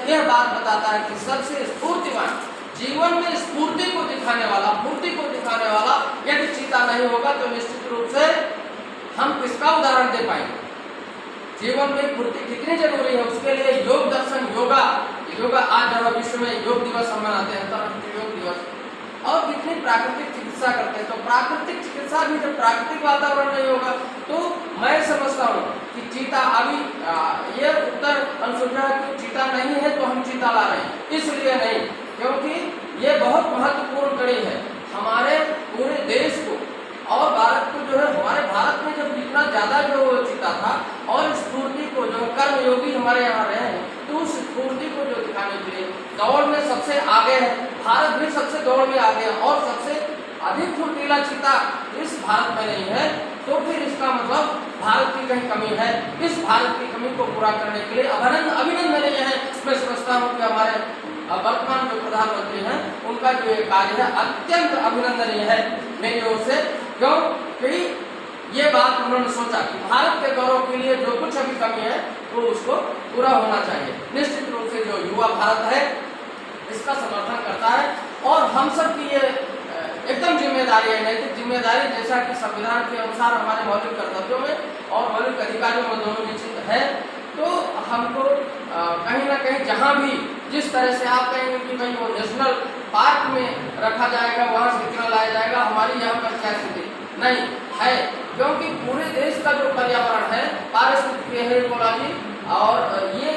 यह बात बताता है कि सबसे स्फूर्तिवान, जीवन में स्फूर्ति को दिखाने वाला, फूर्ति को दिखाने वाला यदि चीता नहीं होगा तो निश्चित रूप से हम किसका उदाहरण दे पाएंगे। जीवन में फूर्ति कितनी जरूरी है, उसके लिए योग दर्शन, योगा आज जब विश्व में योग दिवस हम मनाते हैं, अंतर्राष्ट्रीय योग दिवस, और कितनी प्राकृतिक चिकित्सा करते हैं। तो प्राकृतिक चिकित्सा भी जब प्राकृतिक वातावरण नहीं होगा तो मैं समझता हूँ कि चीता अभी ये उत्तर अनुसूचना की चीता नहीं है तो हम चीता ला रहे हैं, इसलिए नहीं, क्योंकि ये बहुत महत्वपूर्ण कड़ी है हमारे पूरे देश को और भारत को। जो है हमारे भारत में जब इतना ज्यादा जो चीता था और स्फूर्ति को जो कर्मयोगी हमारे यहाँ रहे हैं, तो उस स्फूर्ति को जो दिखाने के लिए दौड़ में सबसे आगे है, भारत भी सबसे दौड़ में आगे है और सबसे अधिक फुर्तीला चीता इस भारत में नहीं है, तो फिर इसका मतलब भारत की कहीं कमी है। इस भारत की कमी को पूरा करने के लिए अभिनंदनीय है। मैं समझता हूँ कि हमारे वर्तमान जो प्रधानमंत्री हैं उनका जो ये कार्य है अत्यंत अभिनंदनीय है मेरी ओर से, क्योंकि ये बात उन्होंने सोचा कि भारत के गौरव के लिए जो कुछ अभी कमी है वो उसको पूरा होना चाहिए। निश्चित रूप से जो युवा भारत है इसका समर्थन करता है और हम सब की ये एकदम जिम्मेदारी है, नैतिक जिम्मेदारी, जैसा कि संविधान के अनुसार हमारे मौलिक कर्तव्यों में और मौलिक अधिकारों में दोनों निश्चित है। तो हमको कहीं ना कहीं जहाँ भी जिस तरह से आप कहेंगे कि भाई वो नेशनल पार्क में रखा जाएगा, वहाँ से इतना लाया जाएगा, हमारी यहाँ पर क्या स्थिति नहीं है, क्योंकि पूरे देश का जो पर्यावरण है पारिस्थितिकी है इकोलॉजी, और ये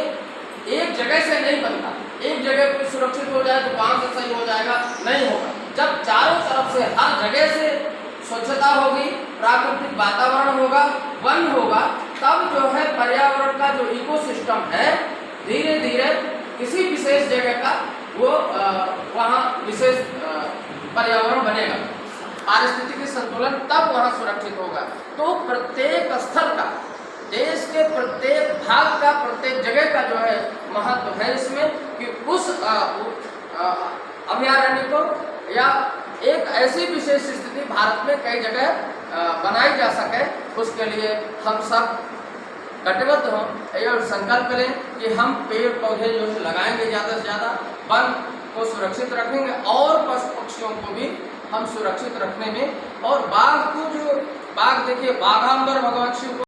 एक जगह से नहीं बनता। एक जगह कोई सुरक्षित हो जाए तो वहाँ से सही हो जाएगा, नहीं होगा। जब चारों तरफ से हर जगह से स्वच्छता होगी, प्राकृतिक वातावरण होगा, वन होगा, तब जो है पर्यावरण का जो इकोसिस्टम है धीरे धीरे किसी विशेष जगह का वो वहाँ विशेष पर्यावरण बनेगा, पारिस्थितिकी संतुलन तब वहाँ सुरक्षित होगा। तो प्रत्येक स्थल का, देश के प्रत्येक भाग का, प्रत्येक जगह का जो है महत्व है इसमें कि उस अभयारण्य को या एक ऐसी विशेष स्थिति भारत में कई जगह बनाई जा सके, उसके लिए हम सब कटिबद्ध हों और संकल्प लें कि हम पेड़ पौधे जो लगाएंगे ज़्यादा से ज़्यादा, वन को सुरक्षित रखेंगे और पशु पक्षियों को भी हम सुरक्षित रखने में, और बाघ को जो बाघ देखिए, बाघांबर भगवत शिव